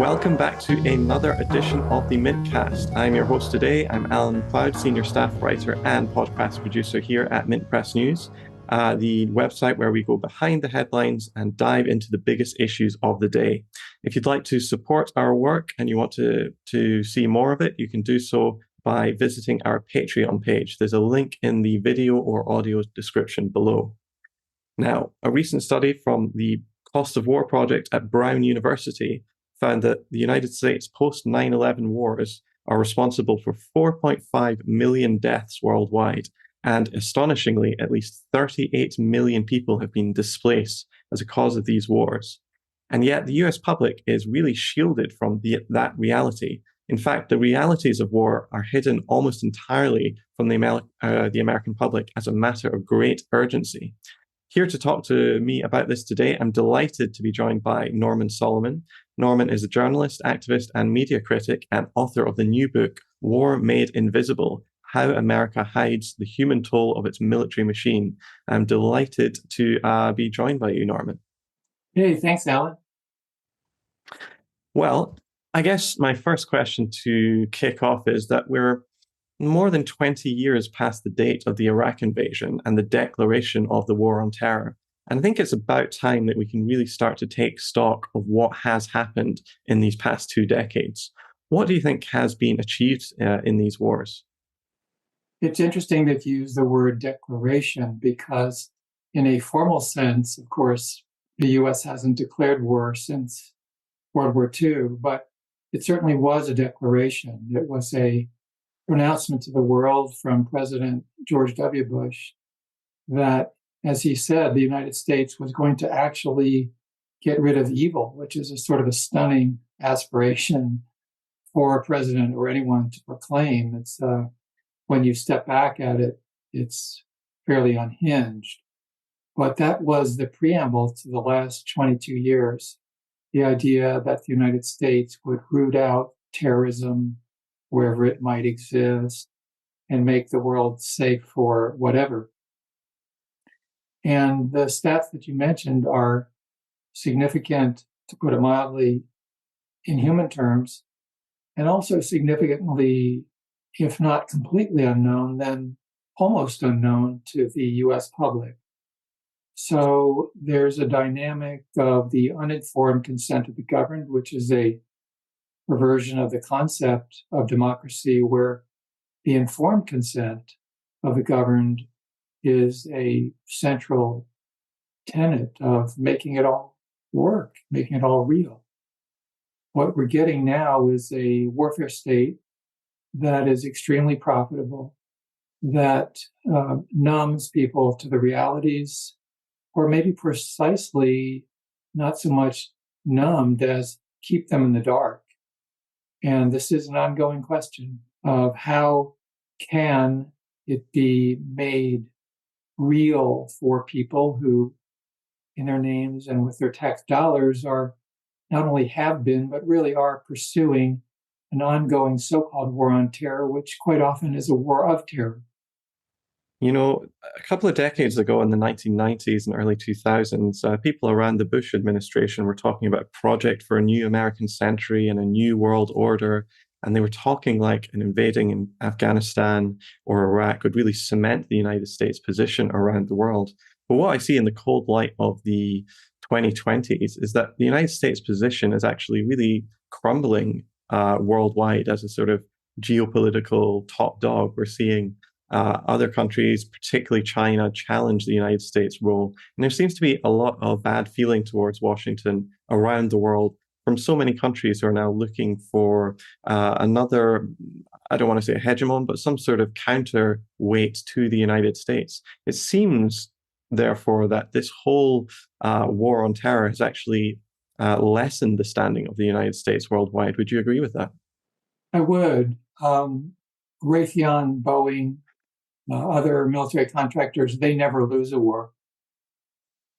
Welcome back to another edition of the MintCast. I'm your host today. I'm Alan MacLeod, Senior Staff Writer and Podcast Producer here at Mint Press News, the website where we go behind the headlines and dive into the biggest issues of the day. If you'd like to support our work and you want to see more of it, you can do so by visiting our Patreon page. There's a link in the video or audio description below. Now, a recent study from the Cost of War project at Brown University found that the United States post 9/11 wars are responsible for 4.5 million deaths worldwide. And astonishingly, at least 38 million people have been displaced as a cause of these wars. And yet the US public is really shielded from that reality. In fact, the realities of war are hidden almost entirely from the American public as a matter of great urgency. Here to talk to me about this today, I'm delighted to be joined by Norman Solomon. Norman is a journalist, activist, and media critic, and author of the new book, War Made Invisible: How America Hides the Human Toll of Its Military Machine. I'm delighted to be joined by you, Norman. Hey, thanks, Alan. Well, I guess my first question to kick off is that we're more than 20 years past the date of the Iraq invasion and the declaration of the War on Terror. And I think it's about time that we can really start to take stock of what has happened in these past 2 decades. What do you think has been achieved in these wars? It's interesting that you use the word declaration because, in a formal sense, of course, the U.S. hasn't declared war since World War II, but it certainly was a declaration. It was a pronouncement to the world from President George W. Bush that, as he said, the United States was going to actually get rid of evil, which is a sort of a stunning aspiration for a president or anyone to proclaim. It's when you step back at it, it's fairly unhinged. But that was the preamble to the last 22 years, the idea that the United States would root out terrorism wherever it might exist and make the world safe for whatever. And the stats that you mentioned are significant, to put it mildly, in human terms, and also significantly, if not completely unknown, then almost unknown to the US public. So there's a dynamic of the uninformed consent of the governed, which is a perversion of the concept of democracy, where the informed consent of the governed is a central tenet of making it all work, making it all real. What we're getting now is a warfare state that is extremely profitable, that numbs people to the realities, or maybe precisely not so much numbed as keep them in the dark. And this is an ongoing question of how can it be made real for people who, in their names and with their tax dollars, are not only have been, but really are pursuing an ongoing so-called war on terror, which quite often is a war of terror. You know, a couple of decades ago in the 1990s and early 2000s, people around the Bush administration were talking about a project for a new American century and a new world order. And they were talking like an invading in Afghanistan or Iraq would really cement the United States position around the world. But what I see in the cold light of the 2020s is that the United States position is actually really crumbling worldwide as a sort of geopolitical top dog. We're seeing other countries, particularly China, challenge the United States role. And there seems to be a lot of bad feeling towards Washington around the world from so many countries who are now looking for another, I don't want to say a hegemon, but some sort of counterweight to the United States. It seems, therefore, that this whole war on terror has actually lessened the standing of the United States worldwide. Would you agree with that? I would. Raytheon, Boeing, other military contractors, they never lose a war.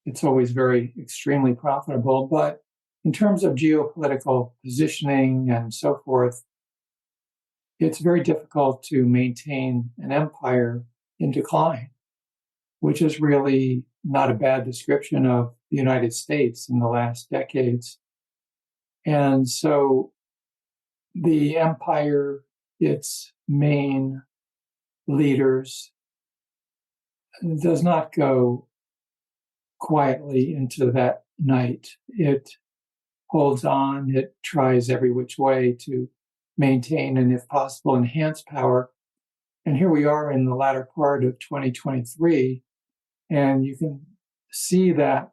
It's always extremely profitable. But in terms of geopolitical positioning and so forth, it's very difficult to maintain an empire in decline, which is really not a bad description of the United States in the last decades. And so the empire, its main leaders, does not go quietly into that night. It holds on, it tries every which way to maintain and, if possible, enhance power. And here we are in the latter part of 2023, and you can see that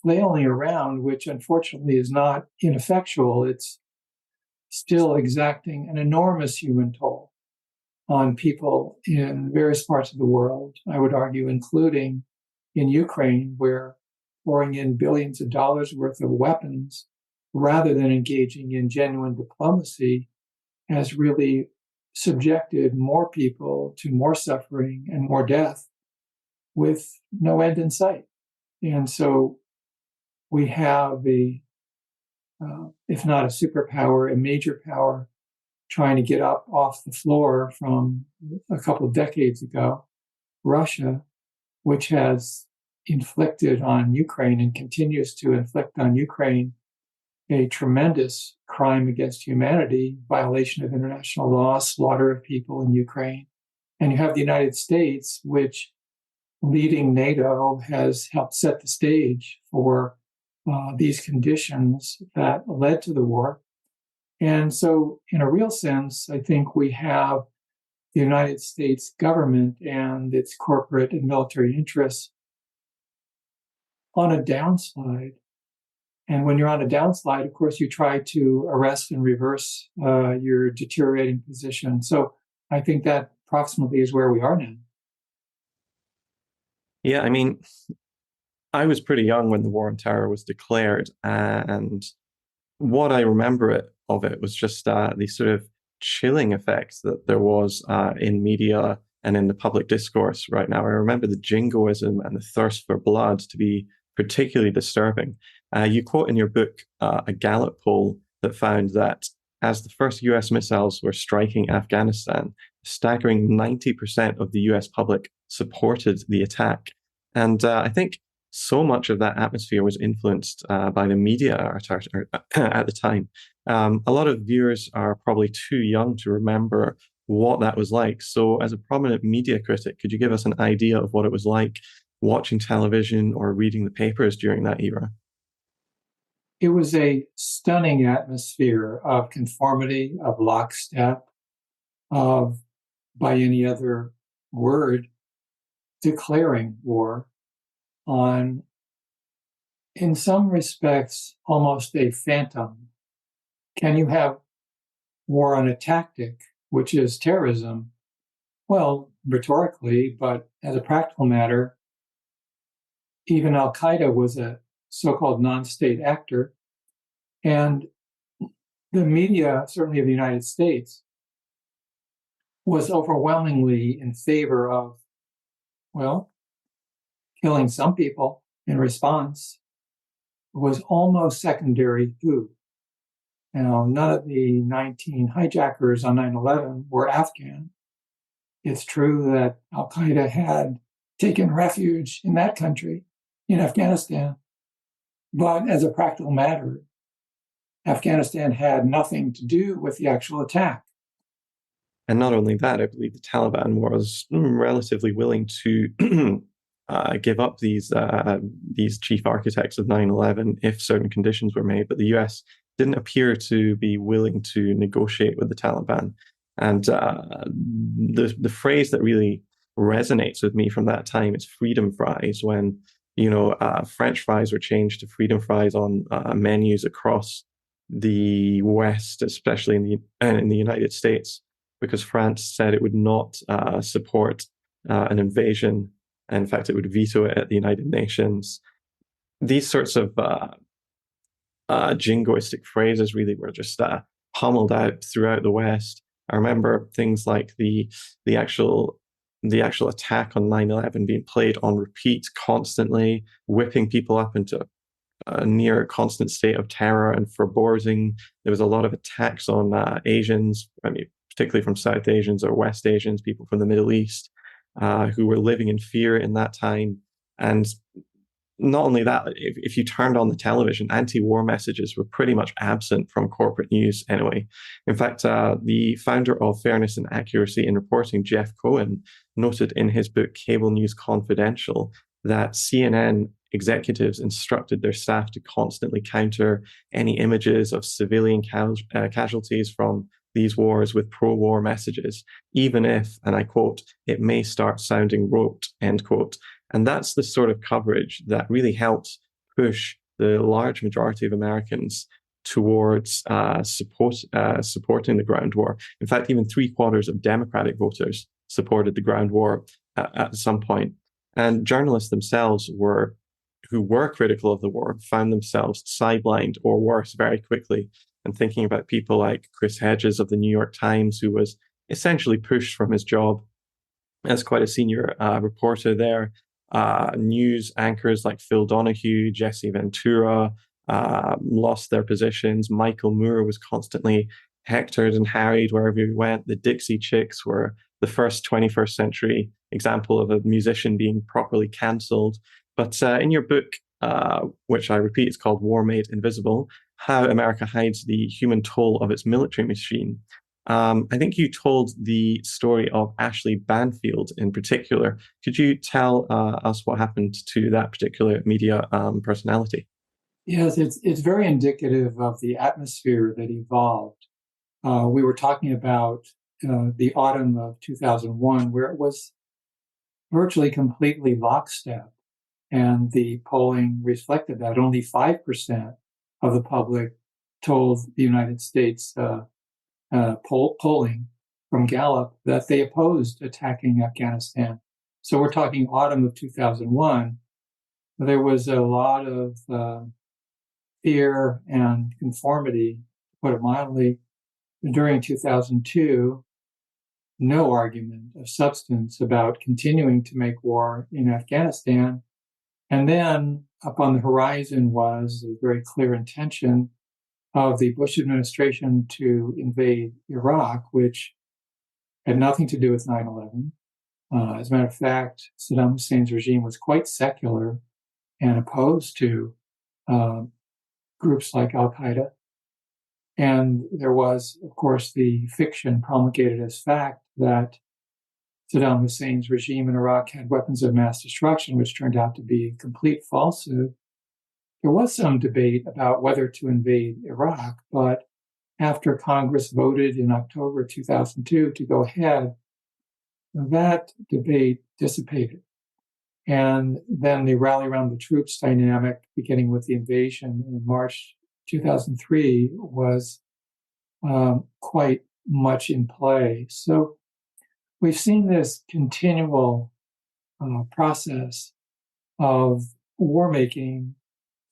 flailing around, which unfortunately is not ineffectual. It's still exacting an enormous human toll on people in various parts of the world, I would argue, including in Ukraine, where pouring in billions of dollars worth of weapons rather than engaging in genuine diplomacy has really subjected more people to more suffering and more death with no end in sight. And so we have if not a superpower, a major power trying to get up off the floor from a couple of decades ago, Russia, which has inflicted on Ukraine and continues to inflict on Ukraine a tremendous crime against humanity, violation of international law, slaughter of people in Ukraine. And you have the United States, which, leading NATO, has helped set the stage for these conditions that led to the war. And so, in a real sense, I think we have the United States government and its corporate and military interests on a downslide. And when you're on a downslide, of course, you try to arrest and reverse your deteriorating position. So I think that approximately is where we are now. Yeah, I mean, I was pretty young when the war on terror was declared, and what I remember of it was just the sort of chilling effects that there was in media and in the public discourse right now. I remember the jingoism and the thirst for blood to be particularly disturbing. You quote in your book a Gallup poll that found that as the first US missiles were striking Afghanistan, a staggering 90% of the US public supported the attack. And I think so much of that atmosphere was influenced by the media at the time. A lot of viewers are probably too young to remember what that was like. So, as a prominent media critic, could you give us an idea of what it was like watching television or reading the papers during that era? It was a stunning atmosphere of conformity, of lockstep, of, by any other word, declaring war on, in some respects, almost a phantom. Can you have war on a tactic, which is terrorism? Well, rhetorically, but as a practical matter, even Al Qaeda was a so-called non-state actor. And the media, certainly of the United States, was overwhelmingly in favor of, well, killing some people in response. It was almost secondary who. Now, none of the 19 hijackers on 9/11 were Afghan. It's true that Al Qaeda had taken refuge in that country, in Afghanistan. But as a practical matter, Afghanistan had nothing to do with the actual attack. And not only that, I believe the Taliban was relatively willing to give up these chief architects of 9/11 if certain conditions were made. But the US didn't appear to be willing to negotiate with the Taliban. And the phrase that really resonates with me from that time is freedom fries, when French fries were changed to freedom fries on menus across the West, especially in the United States, because France said it would not support an invasion. In fact, it would veto it at the United Nations. These sorts of jingoistic phrases really were just pummeled out throughout the West. I remember things like the actual attack on 9/11 being played on repeat constantly, whipping people up into a near constant state of terror and foreboding. There was a lot of attacks on Asians, I mean, particularly from South Asians or West Asians, people from the Middle East, who were living in fear in that time. And not only that, if you turned on the television, anti-war messages were pretty much absent from corporate news anyway. In fact, the founder of Fairness and Accuracy in Reporting, Jeff Cohen, noted in his book Cable News Confidential that CNN executives instructed their staff to constantly counter any images of civilian casualties from these wars with pro-war messages, even if, and I quote, it may start sounding rote, end quote. And that's the sort of coverage that really helps push the large majority of Americans towards supporting the ground war. In fact, even 3/4 of Democratic voters supported the ground war at some point. And journalists themselves who were critical of the war, found themselves sidelined or worse very quickly. And thinking about people like Chris Hedges of the New York Times, who was essentially pushed from his job as quite a senior reporter there. News anchors like Phil Donahue, Jesse Ventura lost their positions. Michael Moore was constantly hectored and harried wherever he went. The Dixie Chicks were the first 21st century example of a musician being properly cancelled. But in your book, which I repeat is called War Made Invisible, How America Hides the Human Toll of Its Military Machine, I think you told the story of Ashley Banfield in particular. Could you tell us what happened to that particular media personality? Yes, it's very indicative of the atmosphere that evolved. We were talking about the autumn of 2001, where it was virtually completely lockstep, and the polling reflected that only 5% of the public told the United States polling from Gallup that they opposed attacking Afghanistan. So we're talking autumn of 2001. There was a lot of fear and conformity, to put it mildly. During 2002, no argument of substance about continuing to make war in Afghanistan. And then up on the horizon was a very clear intention of the Bush administration to invade Iraq, which had nothing to do with 9/11. As a matter of fact, Saddam Hussein's regime was quite secular and opposed to groups like Al-Qaeda. And there was, of course, the fiction promulgated as fact that Saddam Hussein's regime in Iraq had weapons of mass destruction, which turned out to be a complete falsehood. There was some debate about whether to invade Iraq, but after Congress voted in October 2002 to go ahead, that debate dissipated. And then the rally around the troops dynamic, beginning with the invasion in March 2003, was quite much in play. So we've seen this continual process of war making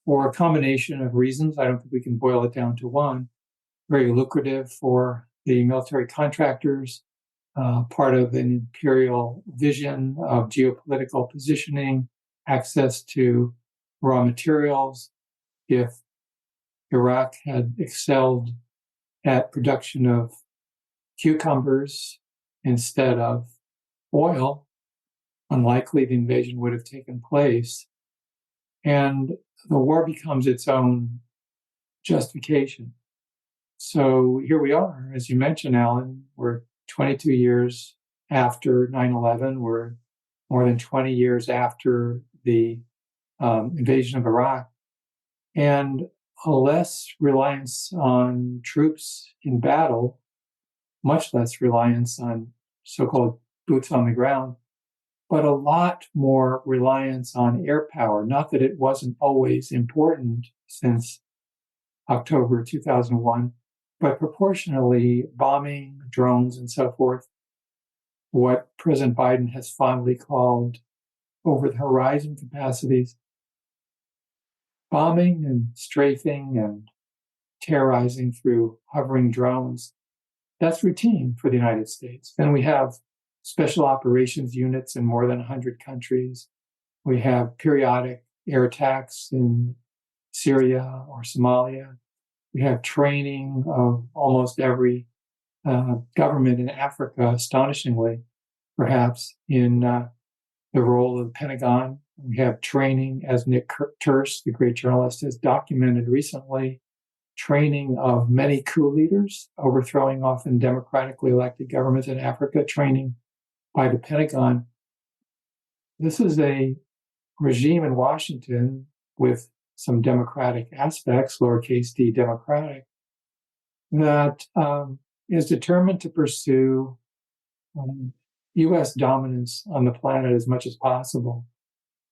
for a combination of reasons. I don't think we can boil it down to one. Very lucrative for the military contractors, part of an imperial vision of geopolitical positioning, access to raw materials. If Iraq had excelled at production of cucumbers instead of oil, unlikely the invasion would have taken place. And the war becomes its own justification. So here we are, as you mentioned, Alan, we're 22 years after 9/11. We're more than 20 years after the invasion of Iraq. And a less reliance on troops in battle, much less reliance on so-called boots on the ground, but a lot more reliance on air power. Not that it wasn't always important since October 2001, but proportionally bombing, drones, and so forth, what President Biden has fondly called over-the-horizon capacities, bombing and strafing and terrorizing through hovering drones, that's routine for the United States. Then we have special operations units in more than 100 countries. We have periodic air attacks in Syria or Somalia. We have training of almost every government in Africa, astonishingly, perhaps, in the role of the Pentagon We have training, as Nick Turse, the great journalist, has documented recently, training of many coup leaders, overthrowing often democratically elected governments in Africa, training by the Pentagon. This is a regime in Washington with some democratic aspects, lowercase d democratic, that is determined to pursue U.S. dominance on the planet as much as possible.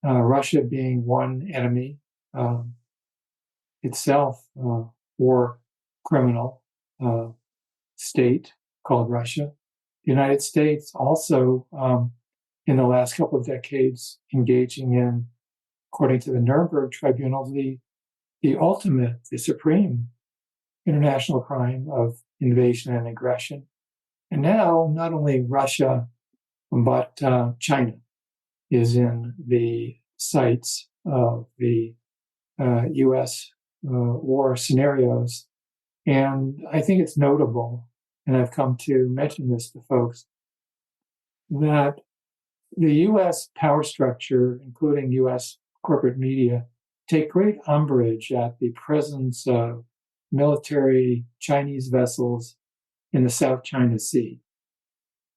Russia being one enemy, itself war criminal state called Russia. The United States also, in the last couple of decades, engaging in, according to the Nuremberg Tribunal, the ultimate, the supreme international crime of invasion and aggression. And now, not only Russia, but China is in the sights of the U.S. War scenarios. And I think it's notable, and I've come to mention this to folks, that the U.S. power structure, including U.S. corporate media, take great umbrage at the presence of military Chinese vessels in the South China Sea.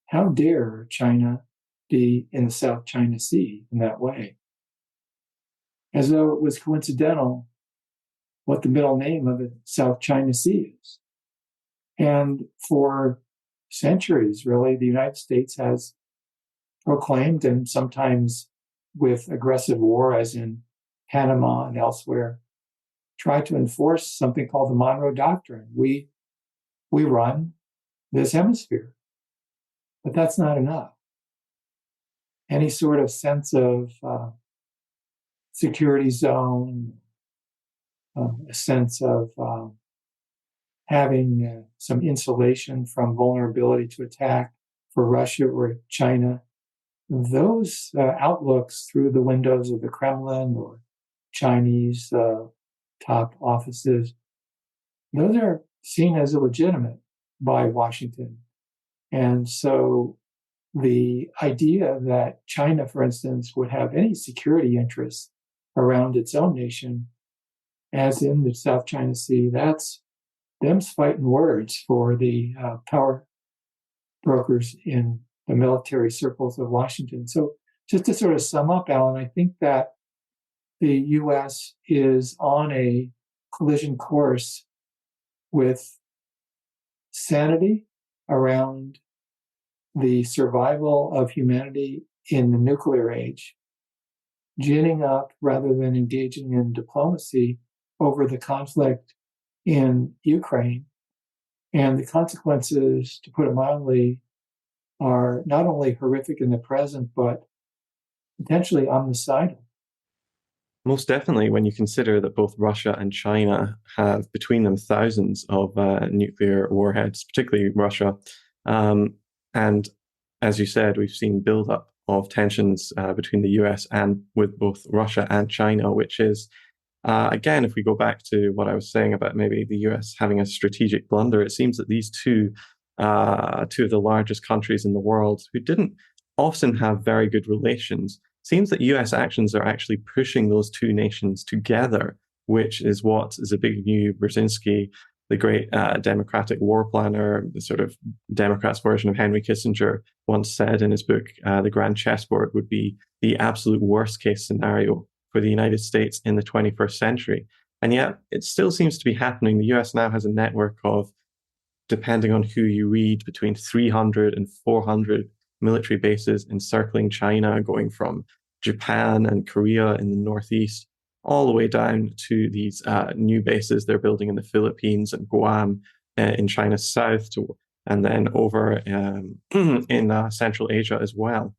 How dare China be in the South China Sea in that way? As though it was coincidental what the middle name of the South China Sea is. And for centuries, really, the United States has proclaimed, and sometimes with aggressive war, as in Panama and elsewhere, tried to enforce something called the Monroe Doctrine. We run this hemisphere, but that's not enough. Any sort of sense of security zone, a sense of having some insulation from vulnerability to attack for Russia or China, those outlooks through the windows of the Kremlin or Chinese top offices, those are seen as illegitimate by Washington. And so the idea that China, for instance, would have any security interests around its own nation, as in the South China Sea, that's them's fighting words for the power brokers in the military circles of Washington. So just to sort of sum up, Alan, I think that the U.S. is on a collision course with sanity around the survival of humanity in the nuclear age, ginning up rather than engaging in diplomacy over the conflict in Ukraine. And the consequences, to put it mildly, are not only horrific in the present, but potentially omnicidal. Most definitely, when you consider that both Russia and China have between them thousands of nuclear warheads, particularly Russia. And as you said, we've seen buildup of tensions between the US and with both Russia and China, which is, again, if we go back to what I was saying about maybe the US having a strategic blunder, it seems that these two of the largest countries in the world who didn't often have very good relations, seems that US actions are actually pushing those two nations together, which is what Zbigniew Brzezinski, the great democratic war planner, the sort of Democrats' version of Henry Kissinger, once said in his book, The Grand Chessboard would be the absolute worst case scenario for the United States in the 21st century. And yet it still seems to be happening. The US now has a network of, depending on who you read, between 300 and 400 military bases encircling China, going from Japan and Korea in the northeast all the way down to these new bases they're building in the Philippines and Guam in China's south, and then over in Central Asia as well.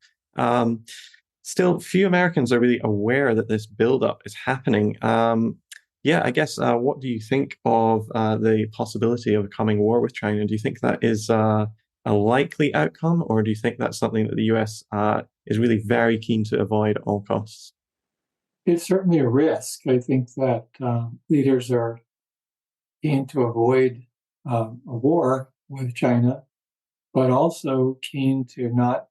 Still, few Americans are really aware that this buildup is happening. I guess, what do you think of the possibility of a coming war with China? Do you think that is a likely outcome, or do you think that's something that the US is really very keen to avoid at all costs? It's certainly a risk. I think that leaders are keen to avoid a war with China, but also keen to not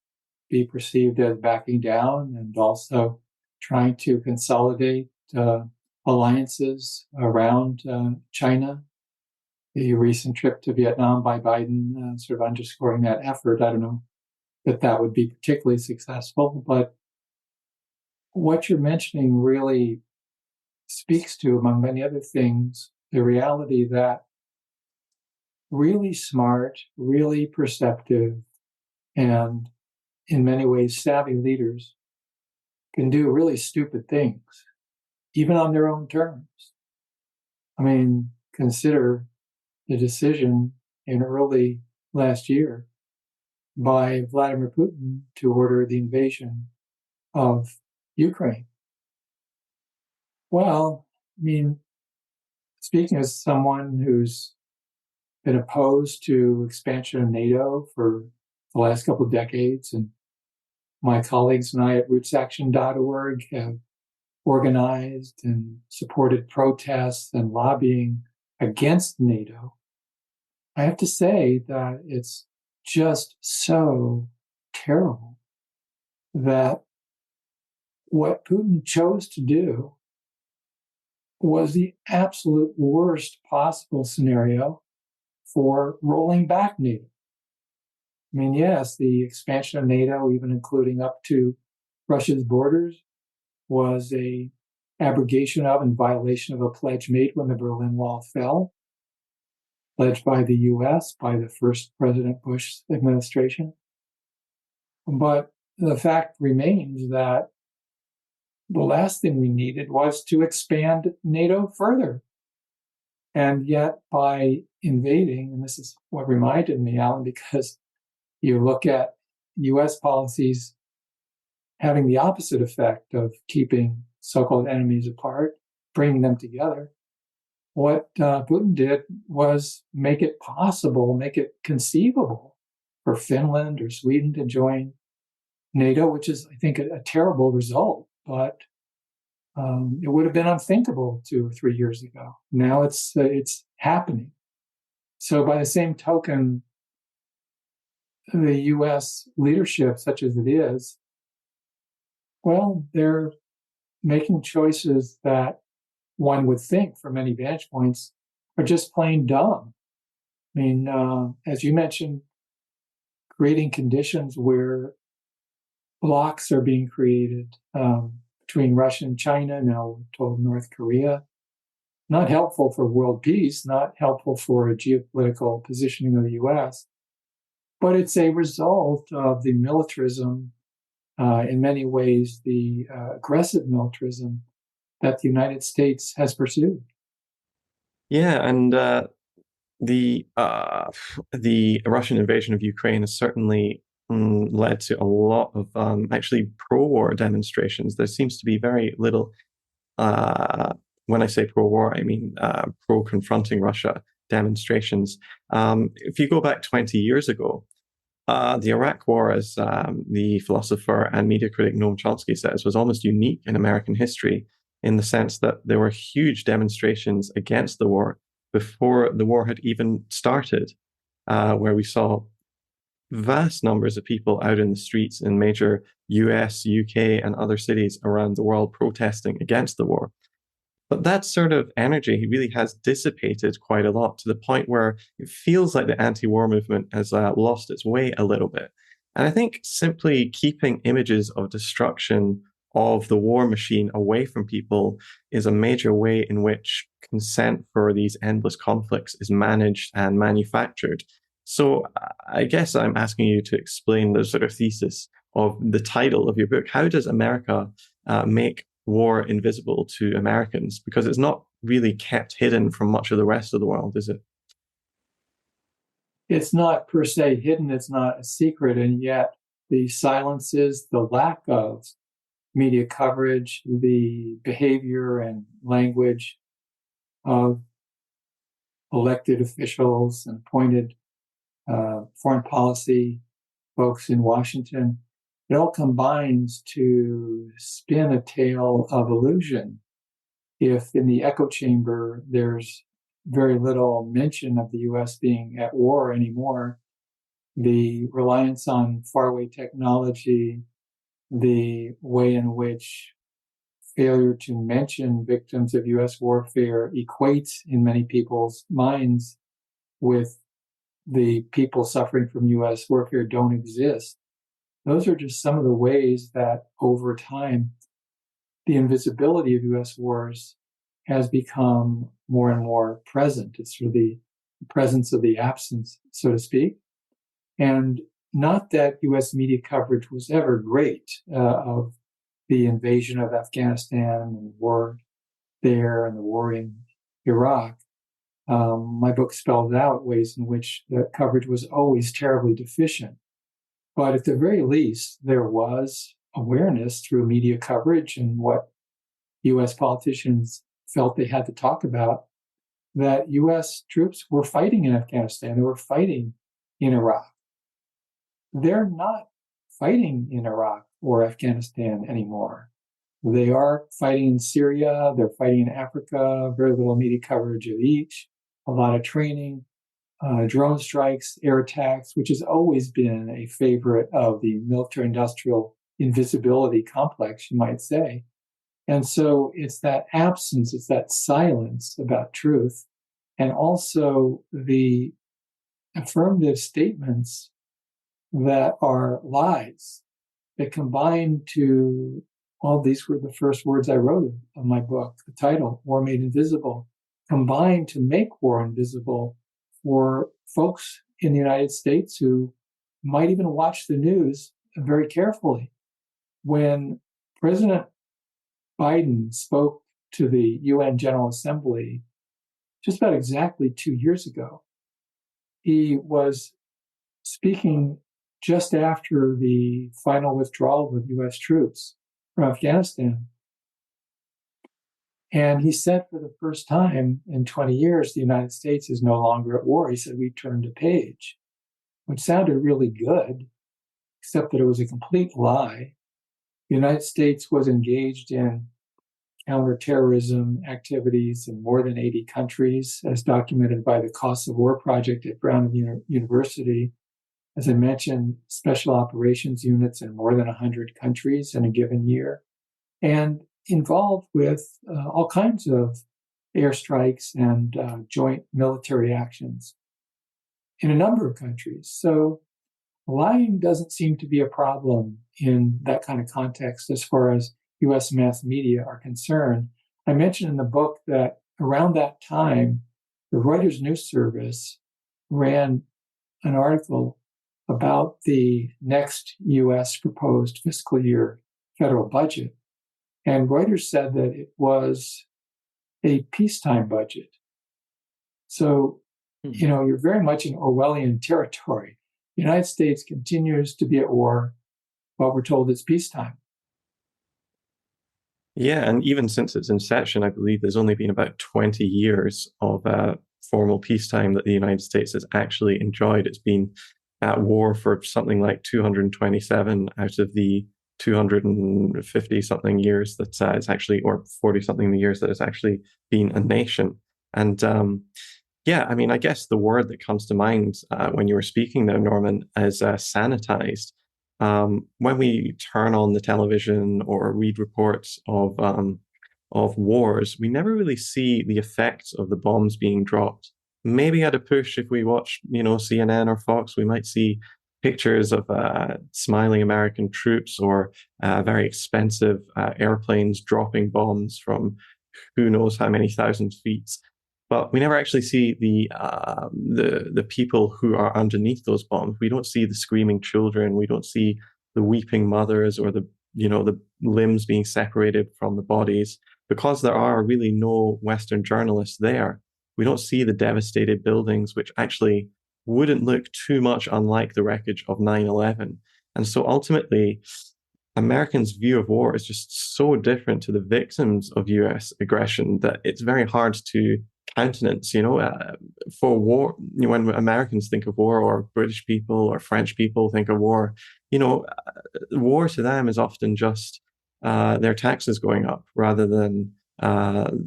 be perceived as backing down, and also trying to consolidate alliances around China. The recent trip to Vietnam by Biden sort of underscoring that effort. I don't know that would be particularly successful, but what you're mentioning really speaks to, among many other things, the reality that really smart, really perceptive, and in many ways savvy leaders can do really stupid things, even on their own terms. I mean, consider the decision in early last year by Vladimir Putin to order the invasion of Ukraine. Well, I mean, speaking as someone who's been opposed to expansion of NATO for the last couple of decades, and my colleagues and I at rootsaction.org have organized and supported protests and lobbying against NATO, I have to say that it's just so terrible that what Putin chose to do was the absolute worst possible scenario for rolling back NATO. I mean, yes, the expansion of NATO, even including up to Russia's borders, was a abrogation of and violation of a pledge made when the Berlin Wall fell, pledged by the U.S., by the first President Bush administration. But the fact remains that the last thing we needed was to expand NATO further. And yet by invading, and this is what reminded me, Alan, because you look at U.S. policies having the opposite effect of keeping so-called enemies apart, bringing them together. What Putin did was make it possible, make it conceivable for Finland or Sweden to join NATO, which is, I think, a terrible result. But it would have been unthinkable 2 or 3 years ago. Now it's happening. So by the same token, the U.S. leadership, such as it is, well, they're making choices that one would think, from many vantage points, are just plain dumb. I mean, as you mentioned, creating conditions where blocks are being created between Russia and China, now we're told North Korea. Not helpful for world peace, not helpful for a geopolitical positioning of the U.S., but it's a result of the militarism, in many ways, the aggressive militarism that the United States has pursued. Yeah, and the Russian invasion of Ukraine has certainly led to a lot of actually pro-war demonstrations. There seems to be very little. When I say pro-war, I mean pro-confronting Russia demonstrations. If you go back 20 years ago, the Iraq War, as the philosopher and media critic Noam Chomsky says, was almost unique in American history in the sense that there were huge demonstrations against the war before the war had even started, where we saw vast numbers of people out in the streets in major US, UK, and other cities around the world protesting against the war. But that sort of energy really has dissipated quite a lot, to the point where it feels like the anti-war movement has lost its way a little bit. And I think simply keeping images of destruction of the war machine away from people is a major way in which consent for these endless conflicts is managed and manufactured. So I guess I'm asking you to explain the sort of thesis of the title of your book. How does America make war invisible to Americans? Because it's not really kept hidden from much of the rest of the world, is it? It's not per se hidden, it's not a secret, and yet the silences, the lack of media coverage, the behavior and language of elected officials and appointed foreign policy folks in Washington, it all combines to spin a tale of illusion. If in the echo chamber there's very little mention of the U.S. being at war anymore, the reliance on faraway technology, the way in which failure to mention victims of U.S. warfare equates in many people's minds with the people suffering from U.S. warfare don't exist. Those are just some of the ways that over time, the invisibility of U.S. wars has become more and more present. It's sort of the presence of the absence, so to speak. And not that U.S. media coverage was ever great of the invasion of Afghanistan and the war there and the war in Iraq. My book spelled out ways in which the coverage was always terribly deficient. But at the very least, there was awareness through media coverage and what U.S. politicians felt they had to talk about, that U.S. troops were fighting in Afghanistan. They were fighting in Iraq. They're not fighting in Iraq or Afghanistan anymore. They are fighting in Syria. They're fighting in Africa. Very little media coverage of each. A lot of training, drone strikes, air attacks, which has always been a favorite of the military-industrial invisibility complex, you might say. And so it's that absence, it's that silence about truth, and also the affirmative statements that are lies that combine to, all these were the first words I wrote of my book, the title, War Made Invisible, combine to make war invisible for folks in the United States who might even watch the news very carefully. When President Biden spoke to the UN General Assembly just about exactly 2 years ago, he was speaking just after the final withdrawal of U.S. troops from Afghanistan. And he said for the first time in 20 years, the United States is no longer at war. He said, we turned a page, which sounded really good, except that it was a complete lie. The United States was engaged in counterterrorism activities in more than 80 countries, as documented by the Cost of War Project at Brown University. As I mentioned, special operations units in more than 100 countries in a given year, and involved with all kinds of airstrikes and joint military actions in a number of countries. So lying doesn't seem to be a problem in that kind of context as far as U.S. mass media are concerned. I mentioned in the book that around that time, the Reuters News Service ran an article about the next U.S. proposed fiscal year federal budget. And Reuters said that it was a peacetime budget. So, you're very much in Orwellian territory. The United States continues to be at war, but we're told it's peacetime. Yeah, and even since its inception, I believe there's only been about 20 years of formal peacetime that the United States has actually enjoyed. It's been at war for something like 227 out of the 250 something years that it's actually, or 40 something years that it's actually been a nation. And yeah, I mean, I guess the word that comes to mind when you were speaking there, Norman, is sanitized. When we turn on the television or read reports of wars, we never really see the effects of the bombs being dropped. Maybe at a push, if we watch, CNN or Fox, we might see pictures of smiling American troops or very expensive airplanes dropping bombs from who knows how many thousand feet. But we never actually see the people who are underneath those bombs. We don't see the screaming children. We don't see the weeping mothers or the limbs being separated from the bodies, because there are really no Western journalists there. We don't see the devastated buildings, which actually wouldn't look too much unlike the wreckage of 9/11. And so ultimately, Americans' view of war is just so different to the victims of US aggression that it's very hard to countenance. For war, when Americans think of war, or British people or French people think of war, war to them is often just their taxes going up rather than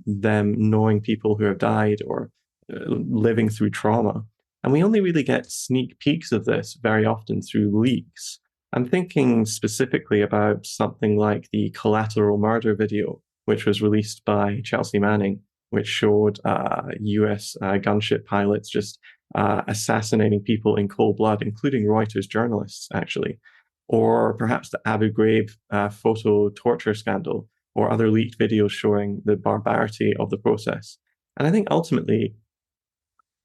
them knowing people who have died or living through trauma. And we only really get sneak peeks of this very often through leaks. I'm thinking specifically about something like the Collateral Murder video, which was released by Chelsea Manning, which showed US gunship pilots just assassinating people in cold blood, including Reuters journalists, actually. Or perhaps the Abu Ghraib photo torture scandal, or other leaked videos showing the barbarity of the process. And I think ultimately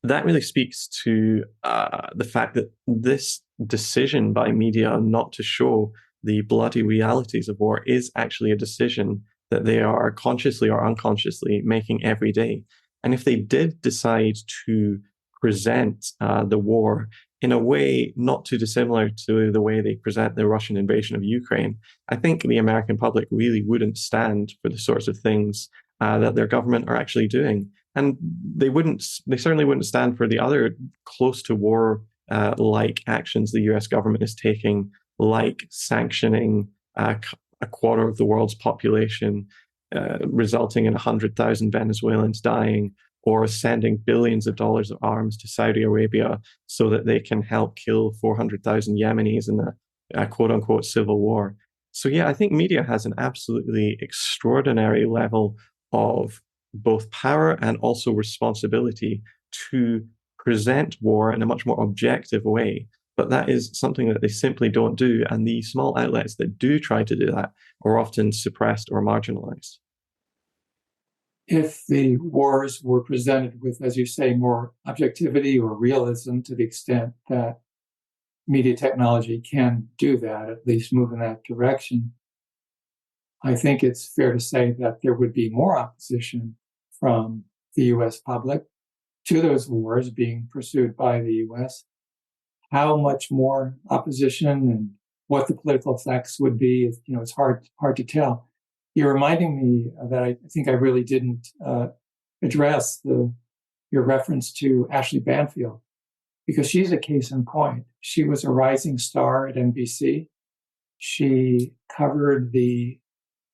that really speaks to the fact that this decision by media not to show the bloody realities of war is actually a decision that they are consciously or unconsciously making every day. And if they did decide to present the war in a way not too dissimilar to the way they present the Russian invasion of Ukraine, I think the American public really wouldn't stand for the sorts of things that their government are actually doing. And they certainly wouldn't stand for the other close to war like actions the US government is taking, like sanctioning a quarter of the world's population, resulting in 100,000 Venezuelans dying, or sending billions of dollars of arms to Saudi Arabia so that they can help kill 400,000 Yemenis in a quote unquote civil war. So, yeah, I think media has an absolutely extraordinary level of both power and also responsibility to present war in a much more objective way. But that is something that they simply don't do. And the small outlets that do try to do that are often suppressed or marginalized. If the wars were presented with, as you say, more objectivity or realism, to the extent that media technology can do that, at least move in that direction, I think it's fair to say that there would be more opposition from the US public to those wars being pursued by the US. How much more opposition and what the political effects would be, it's hard to tell. You're reminding me that I think I really didn't address your reference to Ashley Banfield, because she's a case in point. She was a rising star at NBC. She covered the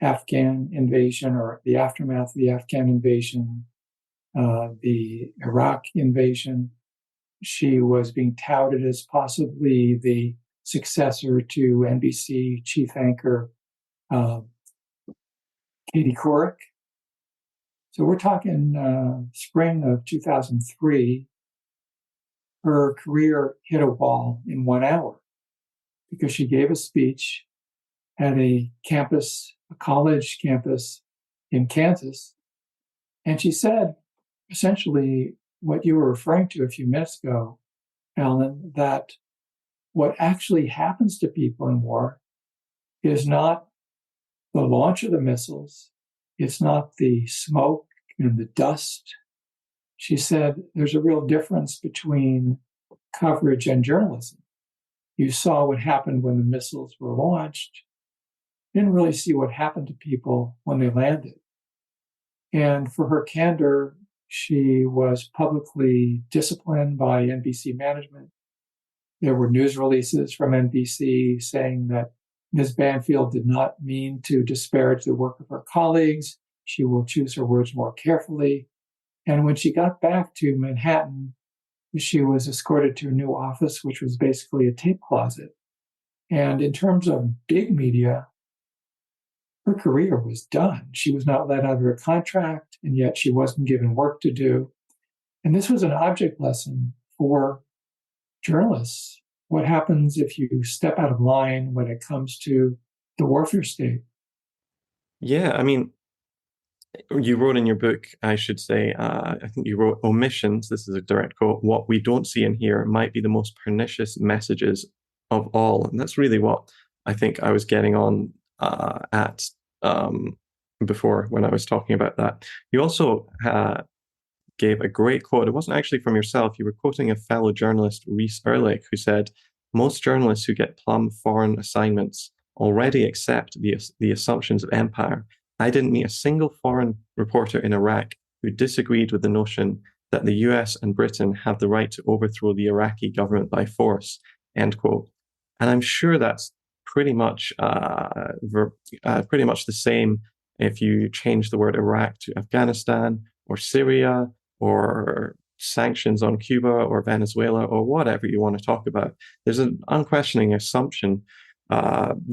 Afghan invasion, or the aftermath of the Afghan invasion, the Iraq invasion. She was being touted as possibly the successor to NBC chief anchor Katie Couric. So we're talking spring of 2003. Her career hit a wall in 1 hour because she gave a speech at a college campus in Kansas. And she said essentially what you were referring to a few minutes ago, Alan, that what actually happens to people in war is not the launch of the missiles. It's not the smoke and the dust. She said there's a real difference between coverage and journalism. You saw what happened when the missiles were launched. You didn't really see what happened to people when they landed. And for her candor, she was publicly disciplined by NBC management. There were news releases from NBC saying that Ms. Banfield did not mean to disparage the work of her colleagues. She will choose her words more carefully. And when she got back to Manhattan, she was escorted to a new office, which was basically a tape closet. And in terms of big media, her career was done. She was not let out of her contract, and yet she wasn't given work to do. And this was an object lesson for journalists. What happens if you step out of line when it comes to the warfare state? Yeah, I mean, you wrote in your book, I should say, I think you wrote omissions. This is a direct quote. What we don't see in here might be the most pernicious messages of all. And that's really what I think I was getting on at before when I was talking about that. You also gave a great quote. It wasn't actually from yourself. You were quoting a fellow journalist, Reese Erlich, who said, most journalists who get plum foreign assignments already accept the assumptions of empire. I didn't meet a single foreign reporter in Iraq who disagreed with the notion that the US and Britain have the right to overthrow the Iraqi government by force, end quote. And I'm sure that's pretty much the same if you change the word Iraq to Afghanistan or Syria or sanctions on Cuba or Venezuela or whatever you want to talk about. There's an unquestioning assumption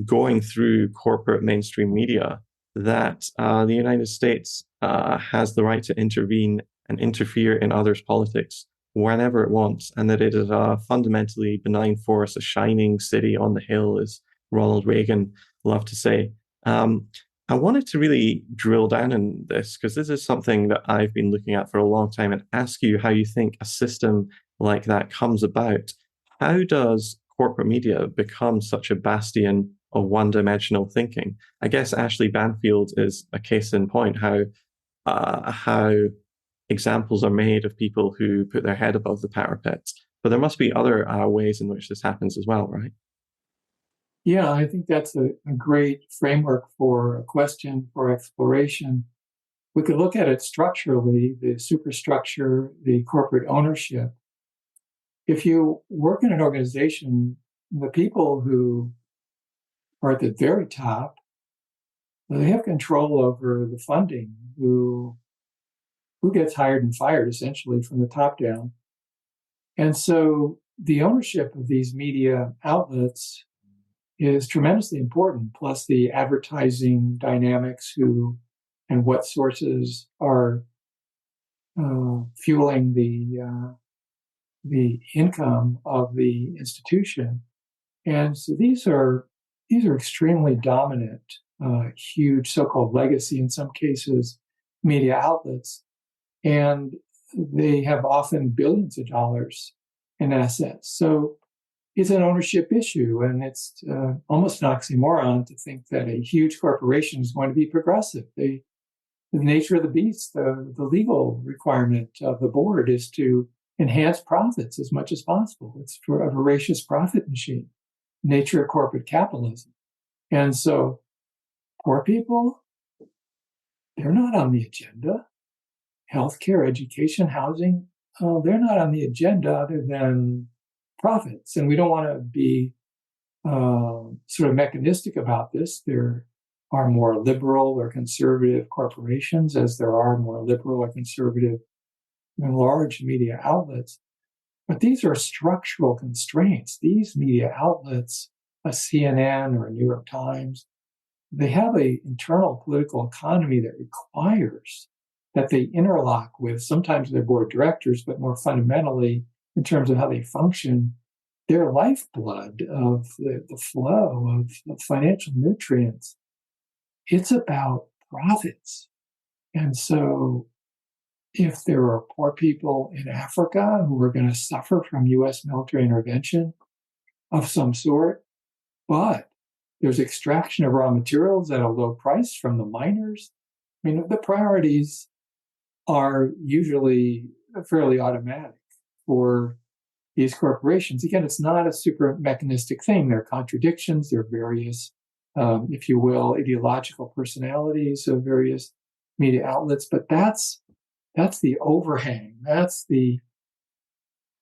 going through corporate mainstream media that the United States has the right to intervene and interfere in others' politics whenever it wants, and that it is a fundamentally benign force, a shining city on the hill, as Ronald Reagan loved to say. Um, I wanted to really drill down in this because this is something that I've been looking at for a long time and ask you how you think a system like that comes about. How does corporate media become such a bastion of one-dimensional thinking? I guess Ashley Banfield is a case in point how examples are made of people who put their head above the parapet. But there must be other ways in which this happens as well, right? Yeah, I think that's a great framework for a question for exploration. We could look at it structurally, the superstructure, the corporate ownership. If you work in an organization, the people who are at the very top, they have control over the funding, who gets hired and fired essentially from the top down. And so the ownership of these media outlets is tremendously important, plus the advertising dynamics and what sources are fueling the income of the institution. And so these are extremely dominant, huge so-called legacy, in some cases, media outlets. And they have often billions of dollars in assets. So it's an ownership issue, and it's almost an oxymoron to think that a huge corporation is going to be progressive. The nature of the beast, the legal requirement of the board is to enhance profits as much as possible. It's for a voracious profit machine, nature of corporate capitalism. And so poor people, they're not on the agenda. Healthcare, education, housing, they're not on the agenda other than profits. And we don't want to be sort of mechanistic about this. There are more liberal or conservative corporations, as there are more liberal or conservative and large media outlets. But these are structural constraints. These media outlets, a CNN or a New York Times, they have an internal political economy that requires that they interlock with sometimes their board of directors, but more fundamentally, in terms of how they function, their lifeblood of the flow of financial nutrients. It's about profits. And so if there are poor people in Africa who are going to suffer from U.S. military intervention of some sort, but there's extraction of raw materials at a low price from the miners, I mean, the priorities are usually fairly automatic for these corporations. Again, it's not a super mechanistic thing. There are contradictions. There are various, if you will, ideological personalities of various media outlets. But that's the overhang. That's the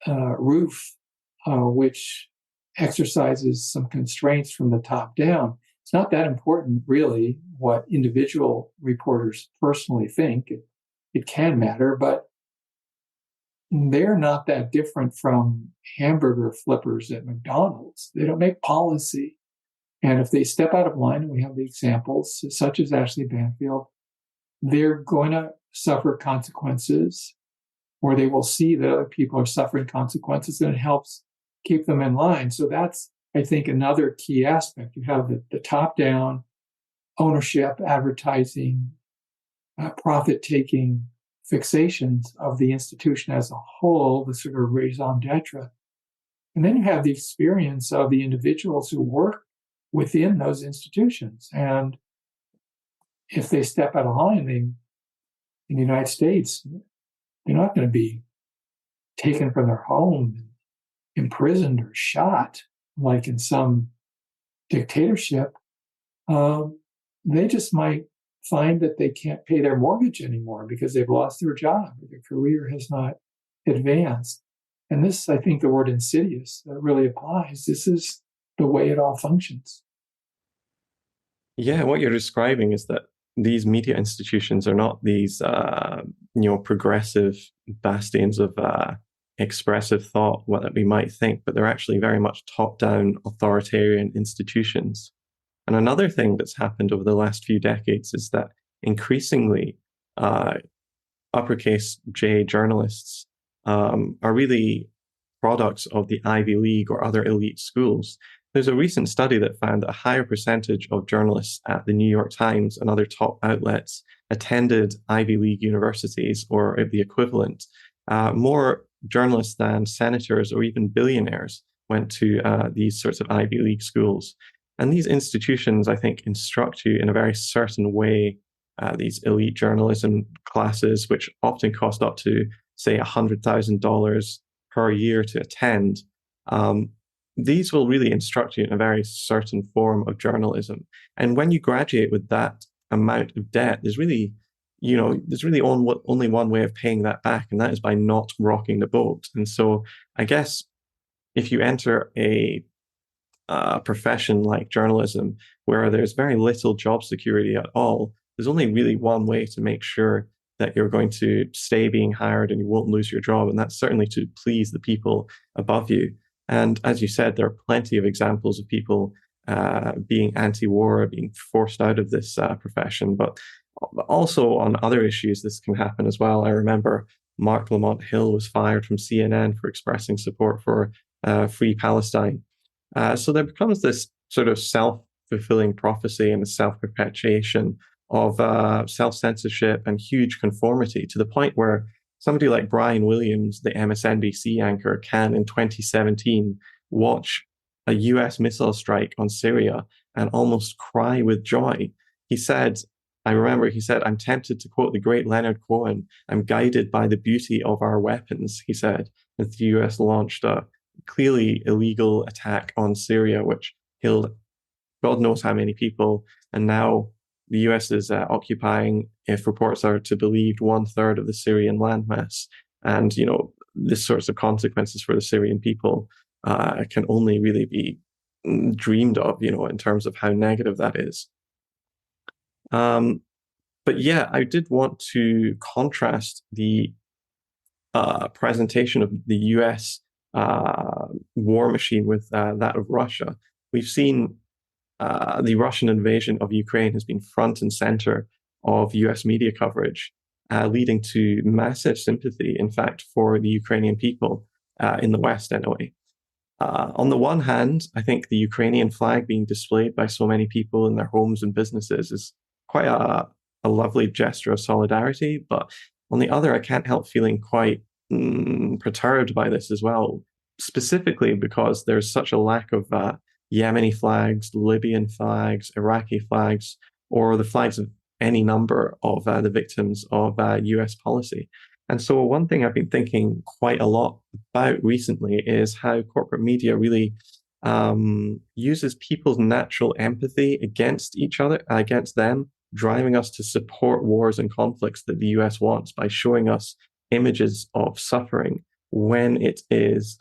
roof, which exercises some constraints from the top down. It's not that important, really, what individual reporters personally think. It can matter, but they're not that different from hamburger flippers at McDonald's. They don't make policy. And if they step out of line, and we have the examples, such as Ashley Banfield, they're going to suffer consequences, or they will see that other people are suffering consequences, and it helps keep them in line. So that's, I think, another key aspect. You have the top-down ownership, advertising, profit-taking fixations of the institution as a whole, the sort of raison d'etre. And then you have the experience of the individuals who work within those institutions. And if they step out of line, in the United States, they're not going to be taken from their home, imprisoned or shot, like in some dictatorship. They just might find that they can't pay their mortgage anymore because they've lost their job, or their career has not advanced. And this, I think the word insidious really applies. This is the way it all functions. Yeah, what you're describing is that these media institutions are not these, progressive bastions of expressive thought, what we might think, but they're actually very much top-down authoritarian institutions. And another thing that's happened over the last few decades is that increasingly uppercase J journalists are really products of the Ivy League or other elite schools. There's a recent study that found that a higher percentage of journalists at the New York Times and other top outlets attended Ivy League universities or the equivalent. More journalists than senators or even billionaires went to these sorts of Ivy League schools. And these institutions, I think, instruct you in a very certain way. These elite journalism classes, which often cost up to, say, $100,000 per year to attend, these will really instruct you in a very certain form of journalism. And when you graduate with that amount of debt, there's really only one way of paying that back, and that is by not rocking the boat. And so I guess if you enter a profession like journalism, where there's very little job security at all, there's only really one way to make sure that you're going to stay being hired and you won't lose your job. And that's certainly to please the people above you. And as you said, there are plenty of examples of people being anti-war, being forced out of this profession. But also on other issues, this can happen as well. I remember Mark Lamont Hill was fired from CNN for expressing support for Free Palestine. So there becomes this sort of self-fulfilling prophecy and a self-perpetuation of self-censorship and huge conformity, to the point where somebody like Brian Williams, the MSNBC anchor, can in 2017 watch a US missile strike on Syria and almost cry with joy. He said, I'm tempted to quote the great Leonard Cohen, I'm guided by the beauty of our weapons, he said, as the US launched a clearly illegal attack on Syria, which killed God knows how many people. And now the US is occupying, if reports are to be believed, 1/3 of the Syrian landmass. And, this sorts of consequences for the Syrian people can only really be dreamed of, in terms of how negative that is. But yeah, I did want to contrast the presentation of the US war machine with that of Russia. We've seen the Russian invasion of Ukraine has been front and center of US media coverage, leading to massive sympathy, in fact, for the Ukrainian people in the West, anyway. On the one hand, I think the Ukrainian flag being displayed by so many people in their homes and businesses is quite a lovely gesture of solidarity. But on the other, I can't help feeling quite perturbed by this as well, specifically because there's such a lack of Yemeni flags, Libyan flags, Iraqi flags, or the flags of any number of the victims of US policy. And so one thing I've been thinking quite a lot about recently is how corporate media really uses people's natural empathy against each other, against them, driving us to support wars and conflicts that the US wants by showing us images of suffering when it is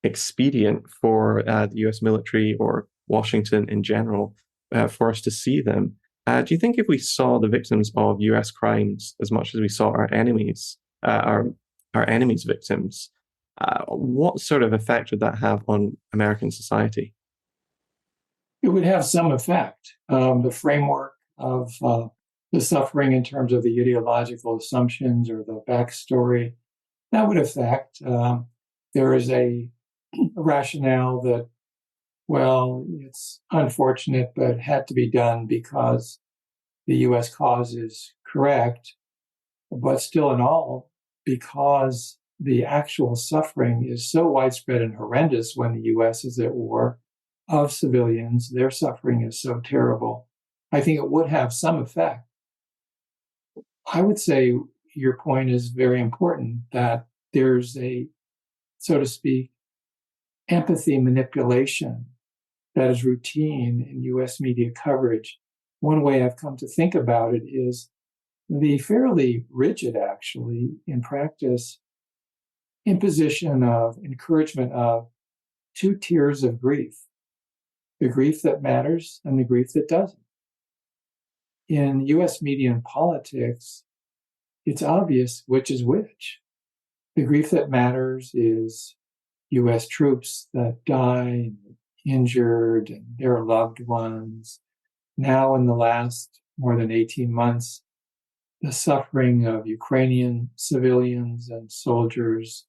expedient for the US military or Washington in general for us to see them. Do you think if we saw the victims of US crimes as much as we saw our enemies' victims, what sort of effect would that have on American society? It would have some effect. The framework of the suffering in terms of the ideological assumptions or the backstory, that would affect. There is a rationale that, well, it's unfortunate, but had to be done because the U.S. cause is correct. But still in all, because the actual suffering is so widespread and horrendous when the U.S. is at war of civilians, their suffering is so terrible. I think it would have some effect. I would say your point is very important, that there's a, so to speak, empathy manipulation that is routine in US media coverage. One way I've come to think about it is the fairly rigid, actually, in practice, imposition of, encouragement of two tiers of grief: the grief that matters and the grief that doesn't. In US media and politics, it's obvious which is which. The grief that matters is US troops that die injured and their loved ones. Now, in the last more than 18 months, the suffering of Ukrainian civilians and soldiers.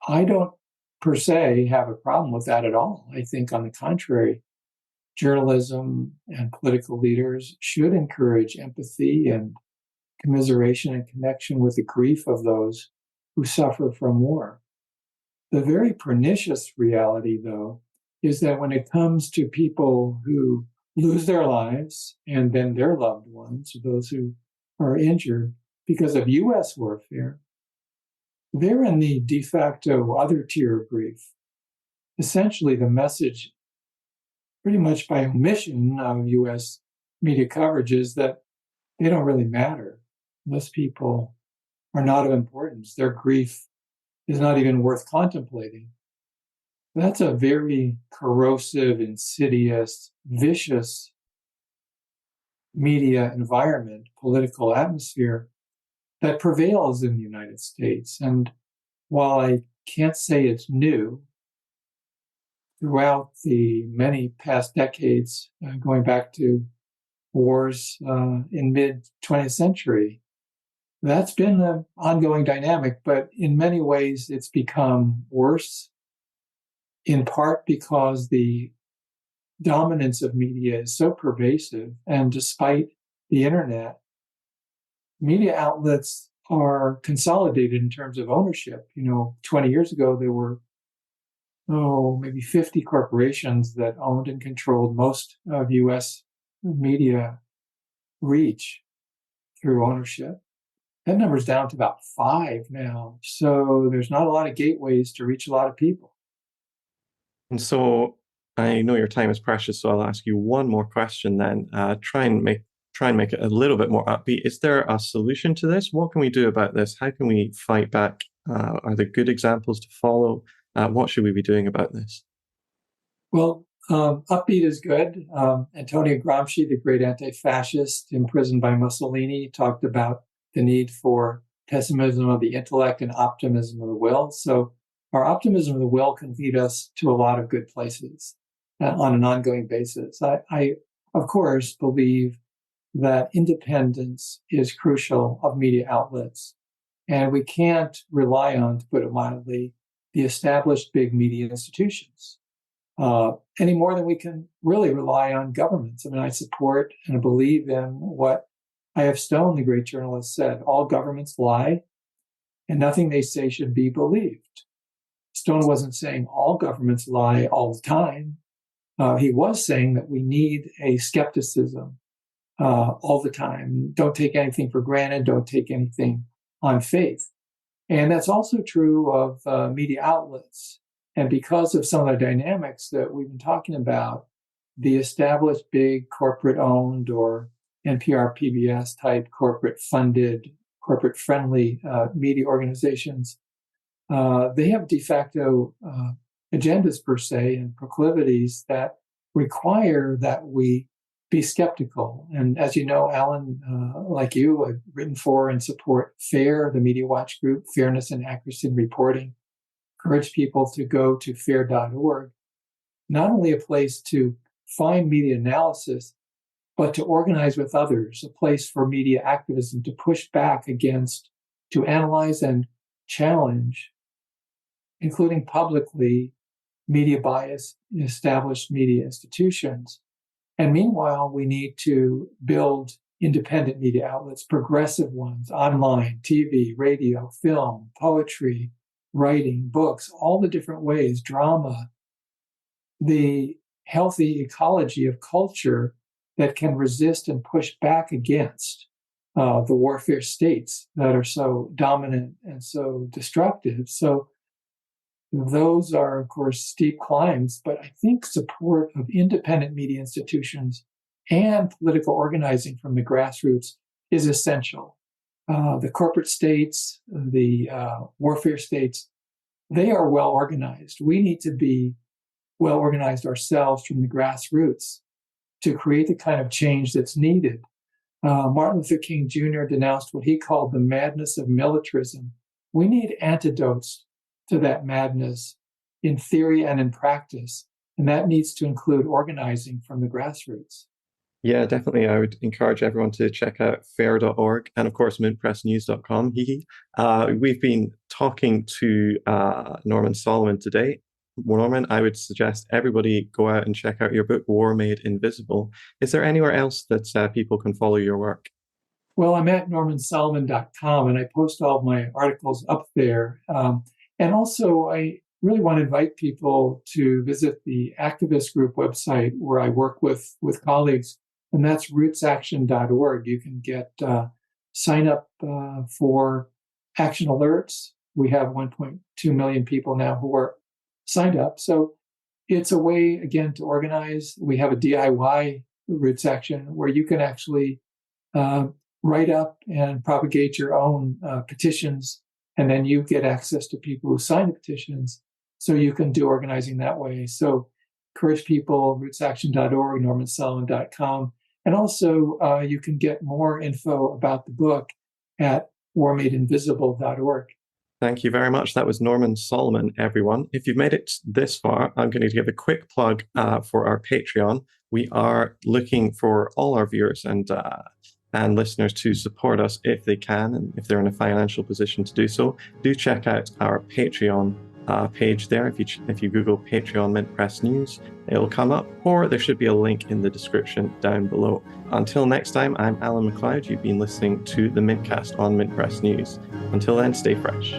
I don't per se have a problem with that at all. I think, on the contrary, journalism and political leaders should encourage empathy and commiseration and connection with the grief of those who suffer from war. The very pernicious reality, though, is that when it comes to people who lose their lives and then their loved ones, those who are injured because of U.S. warfare, they're in the de facto other tier of grief. Essentially, the message, pretty much by omission of U.S. media coverage, is that they don't really matter. Those people are not of importance. Their grief is not even worth contemplating. That's a very corrosive, insidious, vicious media environment, political atmosphere that prevails in the United States. And while I can't say it's new, throughout the many past decades, going back to wars in mid-20th century, that's been an ongoing dynamic, but in many ways it's become worse, in part because the dominance of media is so pervasive. And despite the internet, media outlets are consolidated in terms of ownership. 20 years ago, there were, maybe 50 corporations that owned and controlled most of U.S. media reach through ownership. That number's down to about 5 now. So there's not a lot of gateways to reach a lot of people. And so I know your time is precious, so I'll ask you one more question then. Try and make it a little bit more upbeat. Is there a solution to this? What can we do about this? How can we fight back? Are there good examples to follow? What should we be doing about this? Well, upbeat is good. Antonio Gramsci, the great anti-fascist imprisoned by Mussolini, talked about the need for pessimism of the intellect and optimism of the will. So our optimism of the will can lead us to a lot of good places on an ongoing basis. I, of course, believe that independence is crucial of media outlets. And we can't rely on, to put it mildly, the established big media institutions any more than we can really rely on governments. I mean, I support and believe in what I.F. Stone, the great journalist, said: all governments lie, and nothing they say should be believed. Stone wasn't saying all governments lie all the time. He was saying that we need a skepticism all the time. Don't take anything for granted. Don't take anything on faith. And that's also true of media outlets. And because of some of the dynamics that we've been talking about, the established big corporate-owned or NPR, PBS type corporate-funded, corporate-friendly media organizations, they have de facto agendas per se and proclivities that require that we be skeptical. And as you know, Alan, like you, I've written for and support FAIR, the Media Watch group, Fairness and Accuracy in Reporting. Encourage people to go to fair.org, not only a place to find media analysis, but to organize with others, a place for media activism, to push back against, to analyze and challenge, including publicly, media bias in established media institutions. And meanwhile, we need to build independent media outlets, progressive ones, online, TV, radio, film, poetry, writing, books, all the different ways, drama, the healthy ecology of culture that can resist and push back against the warfare states that are so dominant and so destructive. So those are, of course, steep climbs, but I think support of independent media institutions and political organizing from the grassroots is essential. The corporate states, the warfare states, they are well organized. We need to be well organized ourselves from the grassroots to create the kind of change that's needed. Martin Luther King Jr. denounced what he called the madness of militarism. We need antidotes to that madness in theory and in practice. And that needs to include organizing from the grassroots. Yeah, definitely. I would encourage everyone to check out fair.org and, of course, mintpressnews.com. We've been talking to Norman Solomon today. Norman, I would suggest everybody go out and check out your book, War Made Invisible. Is there anywhere else that people can follow your work? Well, I'm at normansolomon.com, and I post all of my articles up there. And also, I really want to invite people to visit the activist group website where I work with colleagues, and that's rootsaction.org. You can get sign up for action alerts. We have 1.2 million people now who are signed up. So it's a way, again, to organize. We have a DIY Roots Action where you can actually write up and propagate your own petitions, and then you get access to people who sign the petitions, so you can do organizing that way. So encourage people, rootsaction.org, normansolomon.com. And also you can get more info about the book at warmadeinvisible.org. Thank you very much. That was Norman Solomon, everyone. If you've made it this far, I'm going to give a quick plug for our Patreon. We are looking for all our viewers and listeners to support us if they can, and if they're in a financial position to do so. Do check out our Patreon page there. If you Google Patreon Mint Press News, it'll come up, or there should be a link in the description down below. Until next time, I'm Alan MacLeod. You've been listening to the MintCast on Mint Press News. Until then, stay fresh.